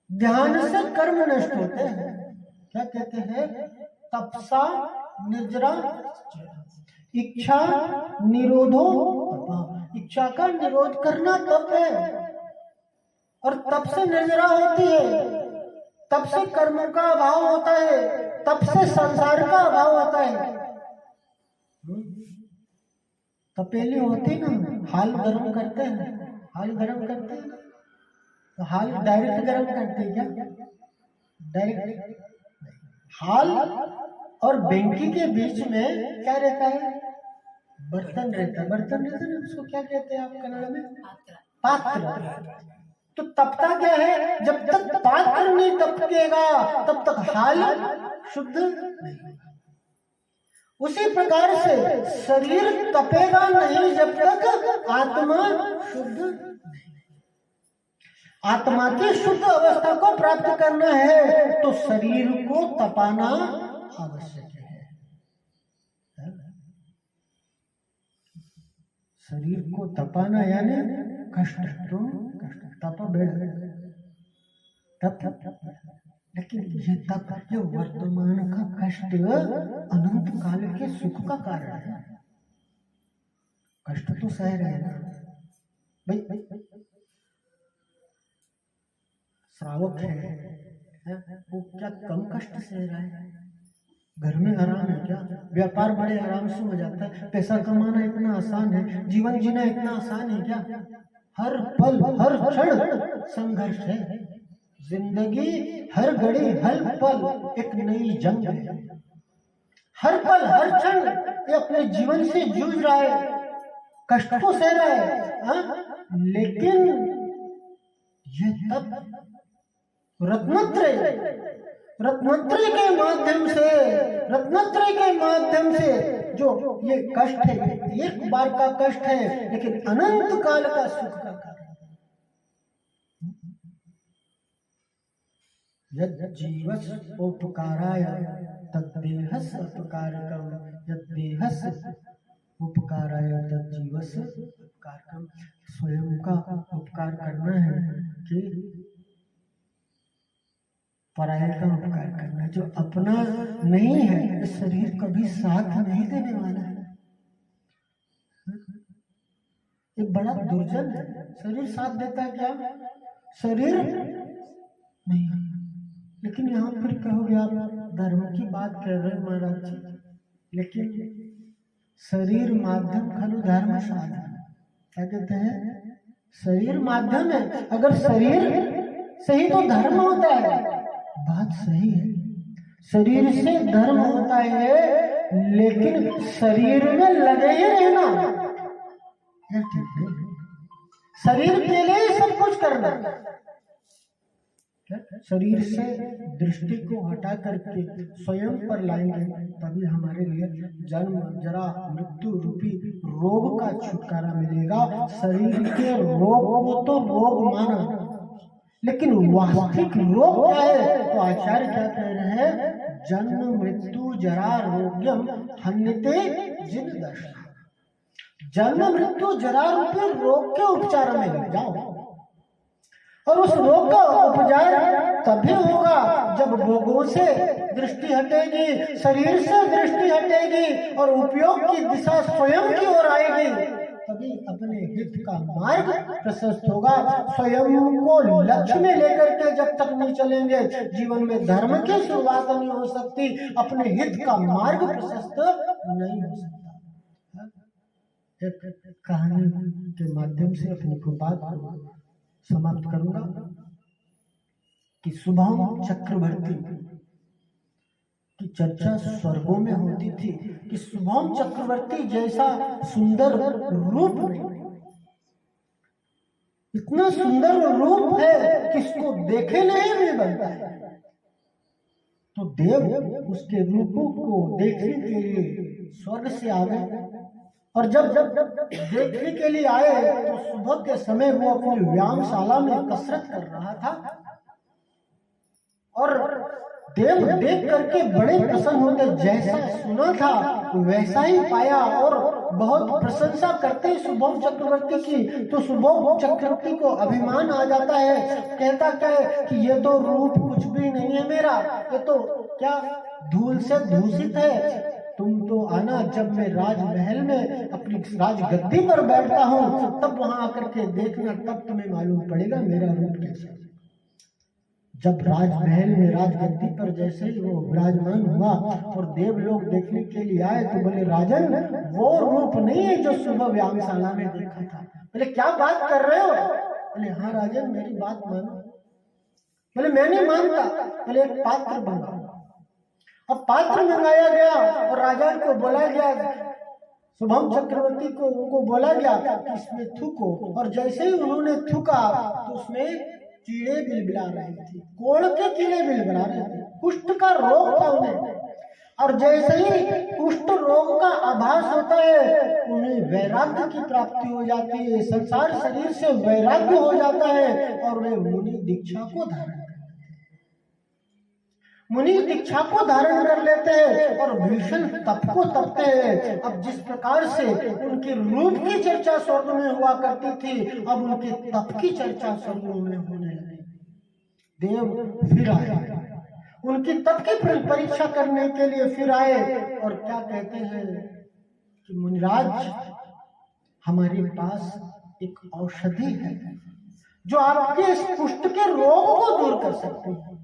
ध्यान से कर्म नष्ट होते हैं। क्या कहते हैं? तपसा निर्जरा इच्छा निरोधो तप। इच्छा का निरोध करना तप है, और तप से निर्जरा होती है, तप से कर्म का अभाव होता है, तप से संसार का अभाव होता है। तपेली होती ना, हाल गर्म करते हैं, हाल गर्म करते हैं, तो हाल डायरेक्ट गर्म करते हैं क्या? डायरेक्ट हाल और बेंकी के बीच में क्या रहता है? बर्तन रहता है, बर्तन रहता है, उसको क्या कहते हैं आप कन्नड़ में? पात्र। तो तपता क्या है? जब तक पात्र नहीं तपकेगा तब तक हाल शुद्ध नहीं। उसी प्रकार से शरीर तपेगा नहीं जब तक आत्मा शुद्ध नहीं। आत्मा की शुद्ध अवस्था को प्राप्त करना है तो शरीर को तपाना आवश्यक है। शरीर को तपाना यानी कष्ट, तो कष्ट तप बैठ तप। लेकिन ये तप, ये वर्तमान का कष्ट अनंत काल के सुख का कारण है। कष्ट तो सह रहे ना भाई, श्रावक है वो क्या कम कष्ट सह रहा है? घर में आराम है क्या? व्यापार बड़े आराम से हो जाता है, पैसा कमाना इतना आसान है, जीवन जीना इतना आसान है क्या? हर पल हर क्षण संघर्ष है। जिंदगी हर घड़ी हर पल एक नई जंग है। हर पल हर क्षण ये अपने जीवन से जूझ रहा है, कष्ट को सह रहा है। लेकिन ये तब रत्नत्रय के माध्यम से, रत्नत्रय के माध्यम से जो ये कष्ट है, एक बार का कष्ट है लेकिन अनंत काल का सुख का कारण। यज्जीवस उपकाराय तद्देहस उपकारकम, यद्देहस उपकाराय तज्जीवस उपकारकम। स्वयं का उपकार करना है कि पराये का उपकार करना। जो अपना नहीं है ये शरीर कभी साथ नहीं देने वाला है। ये बड़ा दुर्जन है। शरीर साथ देता है क्या? शरीर नहीं। लेकिन यहाँ फिर कहोगे आप धर्म की बात कर रहे हैं महाराज जी, लेकिन शरीर माध्यम खलु धर्म साधन। क्या कहते हैं? शरीर माध्यम है। अगर शरीर से ही तो धर्म होता है। बात सही है, शरीर से धर्म होता है, लेकिन शरीर में लगे ही रहना यह ठीक नहीं। शरीर के लिए सब कुछ करना। शरीर से दृष्टि को हटा करके स्वयं पर लाएंगे, तभी हमारे लिए जन्म जरा मृत्यु रूपी रोग का छुटकारा मिलेगा। शरीर के रोग को तो रोग माना, लेकिन वास्तविक रोग क्या है? तो आचार्य क्या कह रहे हैं? जन्म मृत्यु जरा रोग्यम हन्यते जिन दर्शन। जन्म मृत्यु जरा रूपी रोग के उपचार में लग जाओ, और उस रोग का उपचार तभी होगा जब भोगों से दृष्टि हटेगी, शरीर से दृष्टि हटेगी और उपयोग की दिशा स्वयं की ओर आएगी, तभी अपने हित का मार्ग प्रशस्त होगा। स्वयं को लक्ष्य में लेकर के जब तक नहीं चलेंगे, जीवन में धर्म की शुरुआत नहीं हो सकती, अपने हित का मार्ग प्रशस्त नहीं हो सकता। एक कहानी के माध्यम से अपनी बात को समाप्त करूंगा कि शुभम चक्रवर्ती की चर्चा स्वर्गों में होती थी कि शुभम चक्रवर्ती जैसा सुंदर रूप नहीं, इतना सुंदर रूप है कि इसको देखे नहीं भी बनता है। तो देव उसके रूप को देखने के लिए स्वर्ग से आ गए, और जब देखने के लिए आए तो सुबह के समय वो अपनी व्यायामशाला में कसरत कर रहा था, और देव देख करके बड़े प्रसन्न होते। जैसा सुना था वैसा ही पाया, और बहुत प्रशंसा करते शुभम चक्रवर्ती की। तो शुभम चक्रवर्ती को अभिमान आ जाता है, कहता क्या है कि ये तो रूप कुछ भी नहीं है मेरा, ये तो क्या धूल से दूषित है। तुम तो आना, जब मैं राजमहल में अपनी राजगद्दी पर बैठता हूँ तब वहां आकर के देखना, तब तुम्हें मालूम पड़ेगा मेरा रूप कैसा। जब राजमहल में राजगद्दी पर जैसे ही वो विराजमान हुआ और देव लोग देखने के लिए आए तो बोले, राजन वो रूप नहीं है जो सुबह व्यायामशाला में देखा था। बोले, क्या बात कर रहे हो? बोले, हाँ राजन मेरी बात मानो। बोले, मैं नहीं मानता। बोले, एक पात्र बना। अब पात्र मंगाया गया और राजा को बोला गया, शुभम चक्रवर्ती को उनको बोला गया कि इसमें थूको, और जैसे ही उन्होंने थूका तो उसमें कीड़े बिलबिला रहे थे, कोड़ के कीड़े बिलबिला रहे थे। कुष्ठ का रोग था उन्हें, और जैसे ही कुष्ठ रोग का आभास होता है उन्हें वैराग्य की प्राप्ति हो जाती है, संसार शरीर से वैराग्य हो जाता है, और वे मुनि दीक्षा को धारण कर लेते हैं और भीषण तप को तपते हैं। अब जिस प्रकार से उनके रूप की चर्चा स्वर्ग में हुआ करती थी, अब उनके तप की चर्चा स्वर्गों में होने लगी। देव फिर आए, उनकी तप की परीक्षा करने के लिए फिर आए, और क्या कहते हैं कि मुनिराज हमारे पास एक औषधि है जो आपके इस कुष्ठ के रोग को दूर कर सकती है।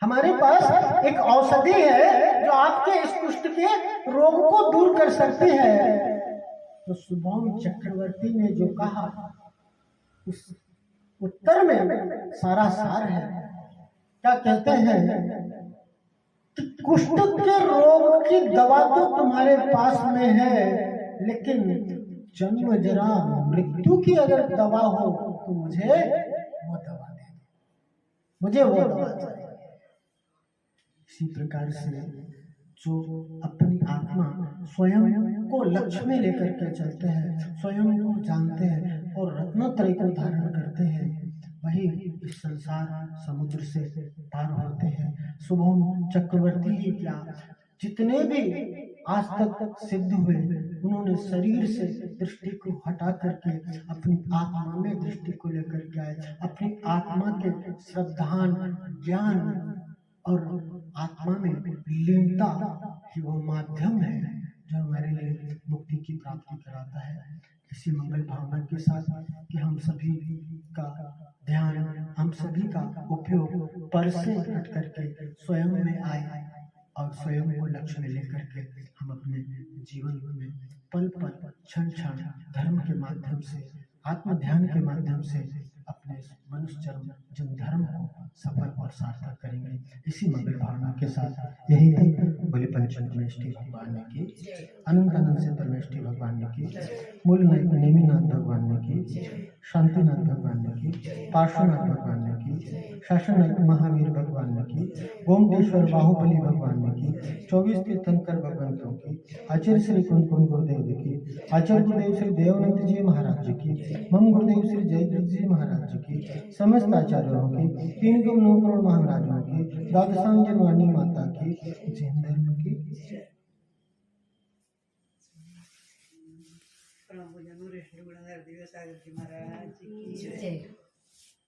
हमारे पास एक औषधि है जो आपके इस कुष्ठ के रोग को दूर कर सकती है। तो शुभम चक्रवर्ती ने जो कहा उस उत्तर में सारा सार है। क्या कहते हैं कि कुष्ठ के रोग की दवा तो तुम्हारे पास में है, लेकिन जन्म जरा मृत्यु की अगर दवा हो तो मुझे वो दवा दे, मुझे वो दवा चाहिए। इसी प्रकार से जो अपनी आत्मा स्वयं को लक्ष्य में लेकर के चलते हैं, स्वयं को जानते हैं और रत्नत्रय को धारण करते हैं, वही इस संसार समुद्र से पार होते हैं। शुभम चक्रवर्ती ही क्या, जितने भी आज तक सिद्ध हुए, उन्होंने शरीर से दृष्टि को हटा करके अपनी आत्मा में दृष्टि को लेकर के आए। अपनी आत्मा के श्रद्धान ज्ञान और आत्मा में लीनता ही वो माध्यम है जो हमारे लिए मुक्ति की प्राप्ति कराता है। इसी मंगल भावना के साथ कि हम सभी का ध्यान, हम सभी का उपयोग पर से हट करके स्वयं में आए और स्वयं को लक्ष्य में लेकर के हम अपने जीवन में पल पल क्षण क्षण धर्म के माध्यम से, आत्म ध्यान के माध्यम से अपने मनुष्य जन्म धर्म को सफल और सार्थक करेंगे। इसी मंगल भावना के साथ यही बोले पंचम परमेष्ठी भगवान की, अनंत अनंत से परमेष्ठी भगवान की, मूल नेमिनाथ भगवान की, शांतिनाथ भगवान की, पार्श्वनाथ भगवान की, शासनाथ महावीर भगवान की, गोमटेश्वर बाहुबली भगवान की, 24 तीर्थंकर भगवंतों की, आचार्य श्री कुंकुम गुरुदेव की, आचार्य गुरुदेव श्री देवानंद जी महाराज जी की, मम गुरुदेव श्री जयदत्त जी महाराज जी की, समस्त आचार्यों की, 3 गुरु 9 करोड़ महाराजों की, द्वादशांजन वाणी माता की, जैन धर्म की। परम पूजन नरेश गुणधर दिव्य सागर जी महाराज की जय।